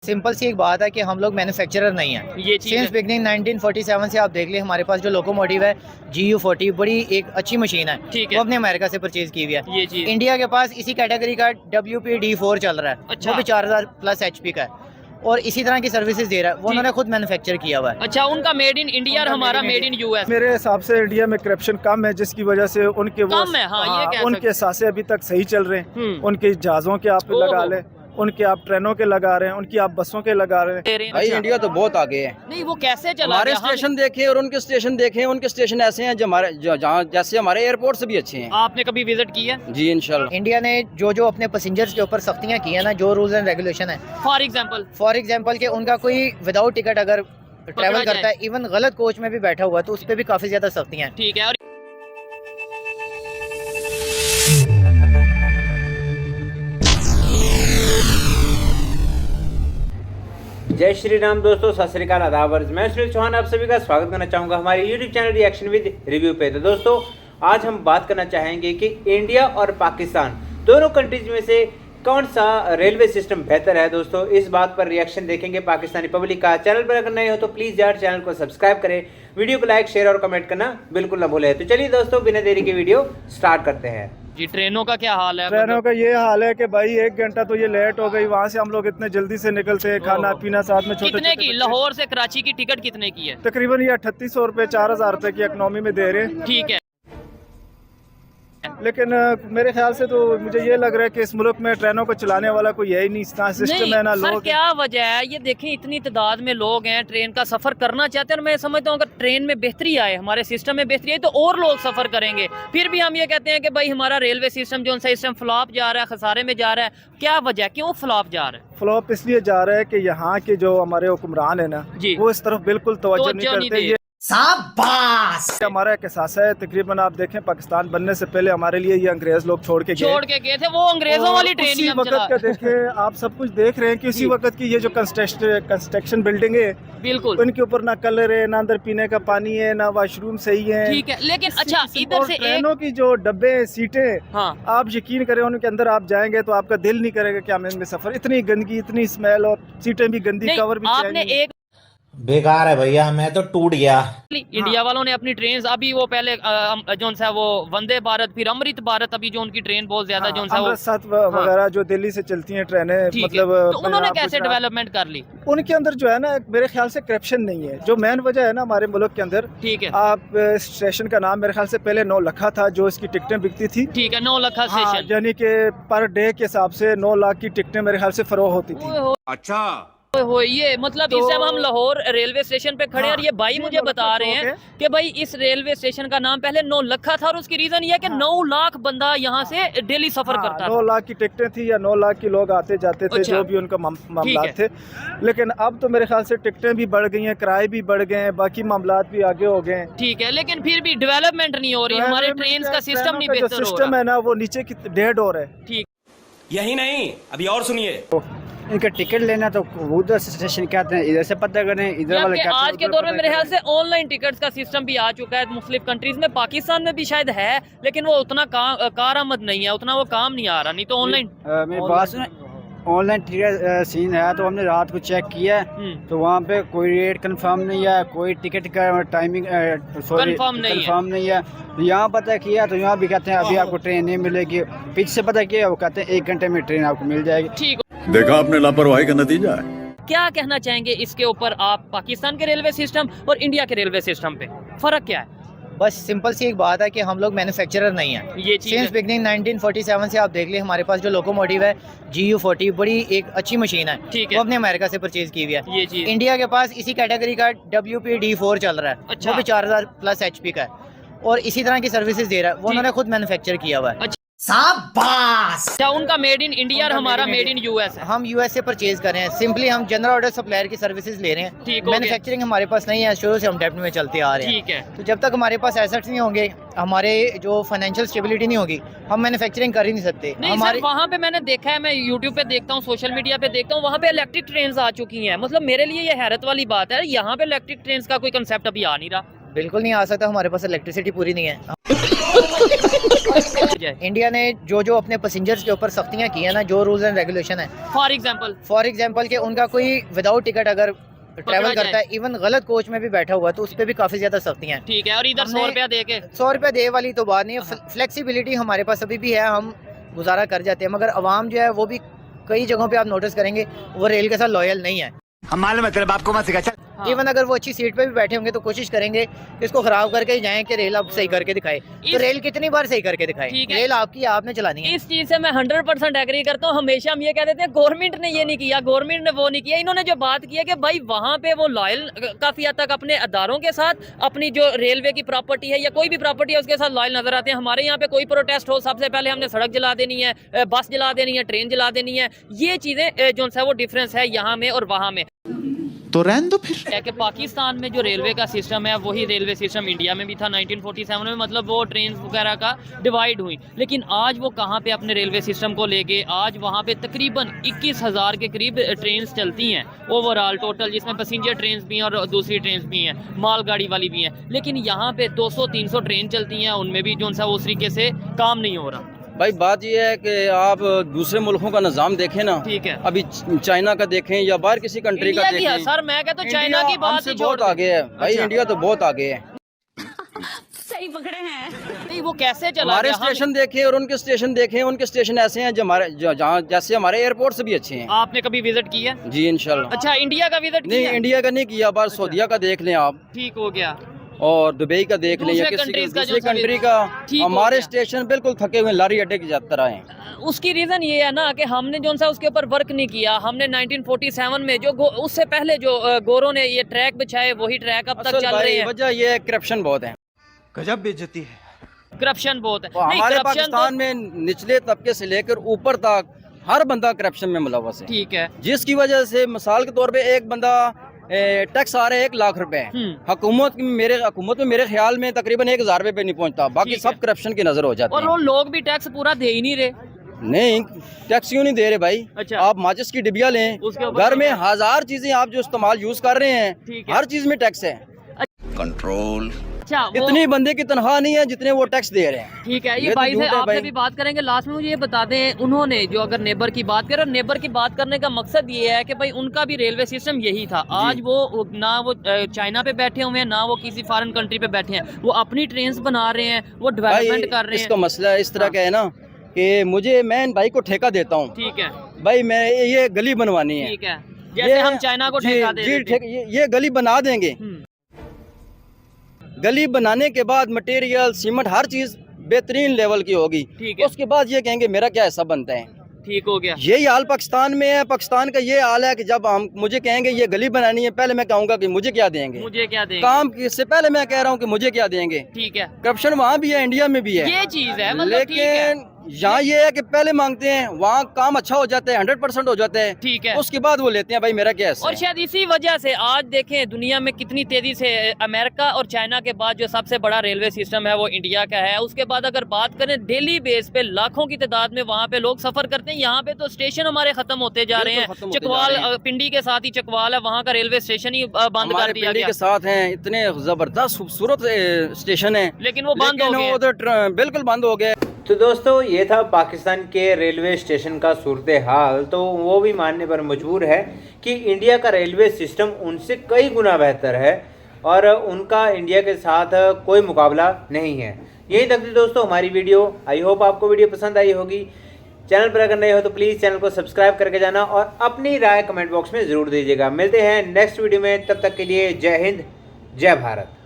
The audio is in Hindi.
सिंपल सी एक बात है कि हम लोग मैन्युफैक्चरर नहीं है। ये सिंस बिगनिंग 1947 से आप देख लें, हमारे पास जो लोकोमोटिव है GU40 बड़ी एक अच्छी मशीन है, ठीक है। वो अपने अमेरिका से परचेज की हुई है। ये चीज इंडिया के पास इसी कैटेगरी का WPD4 चल रहा है। अच्छा। वो भी 4000+ HP का है और इसी तरह की सर्विसेज दे रहा है। वो उन्होंने खुद मैन्युफैक्चर किया हुआ है। अच्छा, उनका मेड इन इंडिया और हमारा मेड इन US मेरे हिसाब से इंडिया में करप्शन कम है, जिसकी वजह से उनके कम है, हाँ, ये कह उनके सासे अभी तक सही चल रहे हैं। उनके जहाज़ों के आप लगा लें, उनके आप ट्रेनों के लगा रहे हैं, उनकी आप बसों के लगा रहे हैं। भाई इंडिया तो बहुत आगे है। नहीं, वो कैसे चला हमारे रहे हैं? स्टेशन देखे और उनके स्टेशन देखे, उनके स्टेशन ऐसे हैं जो हमारे जहाँ जैसे हमारे एयरपोर्ट से भी अच्छे हैं। आपने कभी विजिट की है? जी इंशाल्लाह। इंडिया ने जो अपने पैसेंजर्स के ऊपर सख्तियाँ की है ना, जो रूल्स एंड रेगुलेशन है, फॉर एग्जाम्पल के उनका कोई विदाउट टिकट अगर ट्रैवल करता है, इवन गलत कोच में भी बैठा हुआ है, तो उस पर भी काफी ज्यादा सख्तियाँ हैं। ठीक है। और जय श्री राम दोस्तों, सत श्री अकाल, आदाब। मैं सुनील चौहान आप सभी का स्वागत करना चाहूँगा हमारे YouTube channel reaction with review पे। तो दोस्तों, आज हम बात करना चाहेंगे कि इंडिया और पाकिस्तान दोनों कंट्रीज में से कौन सा रेलवे सिस्टम बेहतर है। दोस्तों, इस बात पर रिएक्शन देखेंगे पाकिस्तानी पब्लिक का। चैनल पर अगर नए हो तो प्लीज़ यार चैनल को सब्सक्राइब करें, वीडियो को लाइक, शेयर और कमेंट करना बिल्कुल ना भूलें। तो चलिए दोस्तों, बिना देरी के वीडियो स्टार्ट करते हैं। जी, ट्रेनों का क्या हाल है? ट्रेनों का ये हाल है कि भाई 1 घंटा तो ये लेट हो गई। वहाँ से हम लोग इतने जल्दी से निकलते हैं, खाना पीना साथ में, छोटे कितने की लाहौर से कराची की टिकट कितने की है? तकरीबन ये 3800 रुपये 4000 रुपये की इकनॉमी में दे रहे हैं। ठीक है। लेकिन मेरे ख्याल से तो मुझे ये लग रहा है कि इस मुल्क में ट्रेनों को चलाने वाला कोई है ही नहीं, ना सिस्टम है ना सर, लोग। क्या वजह है? ये देखें, इतनी तादाद में लोग हैं, ट्रेन का सफर करना चाहते हैं। और मैं समझता हूँ अगर ट्रेन में बेहतरी आए, हमारे सिस्टम में बेहतरी आए, तो और लोग सफर करेंगे। फिर भी हम ये कहते हैं कि भाई हमारा रेलवे सिस्टम जो सिस्टम फ्लॉप जा रहा है, खसारे में जा रहा है। क्या वजह, क्यों फ्लॉप जा रहा है? फ्लॉप इसलिए जा रहा है कि यहाँ के जो हमारे हुक्मरान है ना, वो इस तरफ बिल्कुल तवज्जो नहीं करते। ये शाबाश। हमारा एक एहसास है, तकरीबन आप देखें पाकिस्तान बनने से पहले हमारे लिए ये अंग्रेज लोग छोड़ के गए थे। वो अंग्रेजों वाली ट्रेन उसी वक्त का देखें, आप सब कुछ देख रहे हैं कि उसी वक्त की ये जो कंस्ट्रक्शन बिल्डिंग है, बिल्कुल उनके ऊपर ना कलर है, ना अंदर पीने का पानी है, ना वॉशरूम सही है। ठीक है, लेकिन अच्छा, इधर से ट्रेनों की जो डब्बे सीटें, हाँ, आप यकीन करें उनके अंदर आप जाएंगे तो आपका दिल नहीं करेगा कि हम इनमें सफर। इतनी गंदगी, इतनी स्मेल, और सीटें भी गंदी, कवर भी आपने एक बेकार है भैया, मैं तो टूट गया। इंडिया वालों ने अपनी ट्रेन अभी वो पहले जो सा वो वंदे भारत, फिर अमृत भारत, अभी जो उनकी ट्रेन बहुत ज्यादा जो अमृतसर वगैरह जो दिल्ली से चलती हैं ट्रेनें, मतलब तो उन्होंने कैसे डेवलपमेंट कर ली? उनके अंदर जो है ना, मेरे ख्याल से करप्शन नहीं है, जो मेन वजह है ना हमारे मुल्क के अंदर। ठीक है। आप स्टेशन का नाम मेरे ख्याल से पहले 9 लखा था, जो इसकी टिकटें बिकती थी। ठीक है, 9 लखा स्टेशन, यानी कि पर डे के हिसाब से 9 लाख की टिकटें मेरे ख्याल से फरोख्त होती थी। अच्छा ये मतलब इस टाइम हम लाहौर रेलवे स्टेशन पे खड़े हैं और ये भाई मुझे बता रहे हैं कि भाई इस रेलवे स्टेशन का नाम पहले 9 लखा था और उसकी रीजन ये है कि 9 लाख बंदा यहाँ से डेली सफर करता था। 9 लाख की टिकटें थी या 9 लाख की लोग आते जाते थे। अच्छा। जो भी उनका मामला थे। लेकिन अब तो मेरे ख्याल से टिकटें भी बढ़ गई हैं, किराए भी बढ़ गए हैं, बाकी मामला भी आगे हो गए हैं। ठीक है, लेकिन फिर भी डेवलपमेंट नहीं हो रही, हमारे ट्रेन का सिस्टम नहीं बेहतर हो रहा। सिस्टम है ना, वो नीचे की डेड हो रहा है। ठीक, यही नहीं, अभी और सुनिए। इनका टिकट लेना तो उधर स्टेशन कहते हैं, इधर से पता करें, इधर वाले कहते हैं। आज के दौर में मेरे ख्याल से ऑनलाइन टिकट्स का सिस्टम भी आ चुका है मुख्तलिफ कंट्रीज में। पाकिस्तान में भी शायद है, लेकिन वो उतना कारआमद नहीं है, उतना वो काम नहीं आ रहा। नहीं तो ऑनलाइन मेरी बात सुने, ऑनलाइन टिकट सीन है तो हमने रात को चेक किया, तो वहाँ पे कोई रेट कंफर्म नहीं है, कोई टिकट का टाइमिंग कंफर्म नहीं है। यहाँ पता किया तो यहाँ भी कहते हैं अभी आपको ट्रेन नहीं मिलेगी। पीछे से पता किया, वो कहते हैं 1 घंटे में ट्रेन आपको मिल जाएगी। ठीक, देखा आपने लापरवाही का नतीजा है। क्या कहना चाहेंगे इसके ऊपर आप, पाकिस्तान के रेलवे सिस्टम और इंडिया के रेलवे सिस्टम पे फर्क क्या है? बस सिंपल सी एक बात है कि हम लोग मैन्युफैक्चरर नहीं है। ये सिंस बिगनिंग 1947 से आप देख लें, हमारे पास जो लोकोमोटिव है GU40 बड़ी एक अच्छी मशीन है, ठीक है। वो अपने अमेरिका से परचेज की हुई है। ये चीज इंडिया के पास इसी कैटेगरी का WPD4 चल रहा है। अच्छा। वो भी 4000+ HP का है और इसी तरह की सर्विसेज दे रहा है। वो उन्होंने खुद मैन्युफैक्चर किया हुआ है। शाबाश। क्या उनका मेड इन इंडिया और हमारा मेड इन US है? हम US से परचेज कर रहे हैं। सिंपली हम जनरल ऑर्डर सप्लायर की सर्विसेज ले रहे हैं। ठीक हो मैन्युफैक्चरिंग हमारे पास नहीं है, शुरू से हम डेप्ट में चलते आ रहे हैं। ठीक है। तो जब तक हमारे पास एसेट्स नहीं होंगे, हमारे जो फाइनेंशियल स्टेबिलिटी नहीं होगी, हम मैन्युफैक्चरिंग कर ही नहीं सकते। नहीं सर, वहाँ पे मैंने देखा है, मैं YouTube पे देखता हूँ, सोशल मीडिया पे देखता हूँ, वहाँ पे इलेक्ट्रिक ट्रेन आ चुकी हैं। मतलब मेरे लिए ये हैरत वाली बात है, यहाँ पे इलेक्ट्रिक ट्रेन का कोई कंसेप्ट अभी आ नहीं रहा। बिल्कुल नहीं आ सकता, हमारे पास इलेक्ट्रिसिटी पूरी नहीं है। इंडिया ने जो जो अपने पैसेंजर्स के ऊपर सख्तियां की है ना, जो रूल्स एंड रेगुलेशन है, फॉर एग्जांपल के उनका कोई विदाउट टिकट अगर ट्रैवल करता है, इवन गलत कोच में भी बैठा हुआ है, तो उस पर भी काफी ज्यादा सख्तियां हैं। ठीक है, और इधर 100 रुपया दे के 100 रुपया दे वाली तो बात नहीं है, फ्लेक्सिबिलिटी हमारे पास अभी भी है, हम गुजारा कर जाते हैं, मगर अवाम जो है वो भी कई जगहों पे आप नोटिस करेंगे वो रेल के साथ लॉयल नहीं है। हम मालूम है तेरे बाप को मत सिखा। इवन अगर वो अच्छी सीट पे भी बैठे होंगे तो कोशिश करेंगे कि इसको खराब करके ही जाएं कि रेल आप सही करके दिखाए। तो रेल कितनी बार सही करके दिखाए, रेल आपकी आपने चलानी है। इस चीज से मैं 100% एग्री करता हूँ। हमेशा हम ये कह देते हैं गवर्नमेंट ने ये नहीं किया, गवर्नमेंट ने वो नहीं किया। इन्होंने जो बात की है कि भाई वहाँ पे वो लॉयल काफी हद तक अपने अदारों के साथ, अपनी जो रेलवे की प्रॉपर्टी है या कोई भी प्रॉपर्टी है उसके साथ लॉयल नजर आते हैं। हमारे यहाँ पे कोई प्रोटेस्ट हो, सबसे पहले हमने सड़क जला देनी है, बस जला देनी है, ट्रेन जला देनी है। ये चीजें जो है वो डिफरेंस है यहाँ में और वहाँ में। तो रहने दो फिर। है कि पाकिस्तान में जो रेलवे का सिस्टम है वही रेलवे सिस्टम इंडिया में भी था 1947 में, मतलब वो ट्रेन वगैरह का डिवाइड हुई। लेकिन आज वो कहाँ पे अपने रेलवे सिस्टम को लेके, आज वहाँ पे तकरीबन 21,000 के करीब ट्रेन चलती हैं ओवरऑल टोटल, जिसमें पैसेंजर ट्रेन भी हैं और दूसरी ट्रेन भी हैं, मालगाड़ी वाली भी हैं। लेकिन यहाँ पे 200-300 ट्रेन चलती हैं, उनमें भी जो सा उस तरीके से काम नहीं हो रहा। भाई बात ये है कि आप दूसरे मुल्कों का निज़ाम देखें ना, ठीक है, अभी चाइना का देखें या बाहर किसी कंट्री का देखें। सर मैं कहता हूं चाइना की बात ही बहुत आगे है भाई। इंडिया तो बहुत आगे है। सही पकड़े हैं। नहीं, वो कैसे चला हमारे स्टेशन देखें और उनके स्टेशन देखें, उनके स्टेशन ऐसे हैं जो हमारे जहाँ जैसे हमारे एयरपोर्ट से भी अच्छे हैं। आपने कभी विजिट किया? जी इंशाल्लाह। अच्छा, इंडिया का विजिट नहीं, इंडिया का नहीं किया, बार सऊदीया का देख लें आप, ठीक हो गया, और दुबई का देख लें या किसी दूसरी कंट्री का। हमारे स्टेशन बिल्कुल थके हुए लारी अड्डे की तरह हैं। उसकी रीजन ये है ना कि हमने जो सा उसके ऊपर वर्क नहीं किया। हमने 1947 में जो उससे पहले जो गोरों ने ये ट्रैक बिछाए वही ट्रैक अब तक चल रहे हैं। वजह ये करप्शन बहुत है, गजब बेइज्जती है, करप्शन बहुत है। हमारे पाकिस्तान में निचले तबके से लेकर ऊपर तक हर बंदा करप्शन में मुलव्वस है। ठीक है, जिसकी वजह से मिसाल के तौर पे एक बंदा टैक्स आ रहा है 1 लाख रुपए, हुकूमत में मेरे ख्याल में तकरीबन 1,000 रुपए पे नहीं पहुंचता, बाकी सब करप्शन की नजर हो जाती है। और वो लोग भी टैक्स पूरा दे ही नहीं रहे। नहीं, टैक्स क्यों नहीं दे रहे भाई? अच्छा, आप माचिस की डिबिया लें, घर में 1000 चीजें आप जो इस्तेमाल यूज कर रहे हैं, हर चीज में टैक्स है। कंट्रोल। अच्छा, इतनी बंदे की तनख्वाह नहीं है जितने वो टैक्स दे रहे हैं। ठीक है, ये भाई से आपसे भी बात करेंगे। लास्ट में मुझे ये बता दें, उन्होंने जो अगर नेबर की बात करें, नेबर की बात करने का मकसद ये है कि भाई उनका भी रेलवे सिस्टम यही था। आज वो ना वो चाइना पे बैठे हुए हैं, ना वो किसी फॉरेन कंट्री पे बैठे हैं, वो अपनी ट्रेन बना रहे हैं, वो डेवलपमेंट कर रहे हैं। इसका मसला इस तरह का है ना कि मैं इन भाई को ठेका देता हूँ, ठीक है भाई, मैं ये गली बनवानी है, ठीक है, जैसे हम चाइना को ठेका दे ये गली बना देंगे। गली बनाने के बाद मटेरियल, सीमेंट, हर चीज बेहतरीन लेवल की होगी। उसके बाद ये कहेंगे मेरा क्या हिस्सा बनता है। ठीक हो गया। यही हाल पाकिस्तान में है। पाकिस्तान का ये हाल है कि जब हम मुझे कहेंगे ये गली बनानी है, पहले मैं कहूँगा कि मुझे क्या देंगे, मुझे क्या देंगे, काम से पहले मैं कह रहा हूँ कि मुझे क्या देंगे। ठीक है, करप्शन वहाँ भी है, इंडिया में भी है, ये चीज है, लेकिन यहाँ ये है कि पहले मांगते हैं, वहाँ काम अच्छा हो जाता है, 100% हो जाता है, ठीक है, उसके बाद वो लेते हैं भाई मेरा क्या है। और शायद इसी वजह से आज देखें दुनिया में कितनी तेजी से अमेरिका और चाइना के बाद जो सबसे बड़ा रेलवे सिस्टम है वो इंडिया का है। उसके बाद अगर बात करें डेली बेस पे लाखों की तादाद में वहाँ पे लोग सफर करते हैं। यहाँ पे तो स्टेशन हमारे खत्म होते जा रहे हैं। चकवाल पिंडी के साथ ही चकवाल है, वहाँ का रेलवे स्टेशन ही बंद कर दिया गया। के साथ हैं, इतने जबरदस्त खूबसूरत स्टेशन है, लेकिन वो बंद हो गए, उधर बिल्कुल बंद हो गए। तो दोस्तों ये था पाकिस्तान के रेलवे स्टेशन का सूरत हाल। तो वो भी मानने पर मजबूर है कि इंडिया का रेलवे सिस्टम उनसे कई गुना बेहतर है और उनका इंडिया के साथ कोई मुकाबला नहीं है। यही तक थी दोस्तों हमारी वीडियो। आई होप आपको वीडियो पसंद आई होगी। चैनल पर अगर नए हो तो प्लीज़ चैनल को सब्सक्राइब करके जाना और अपनी राय कमेंट बॉक्स में ज़रूर दीजिएगा। मिलते हैं नेक्स्ट वीडियो में, तब तक के लिए जय हिंद, जय भारत।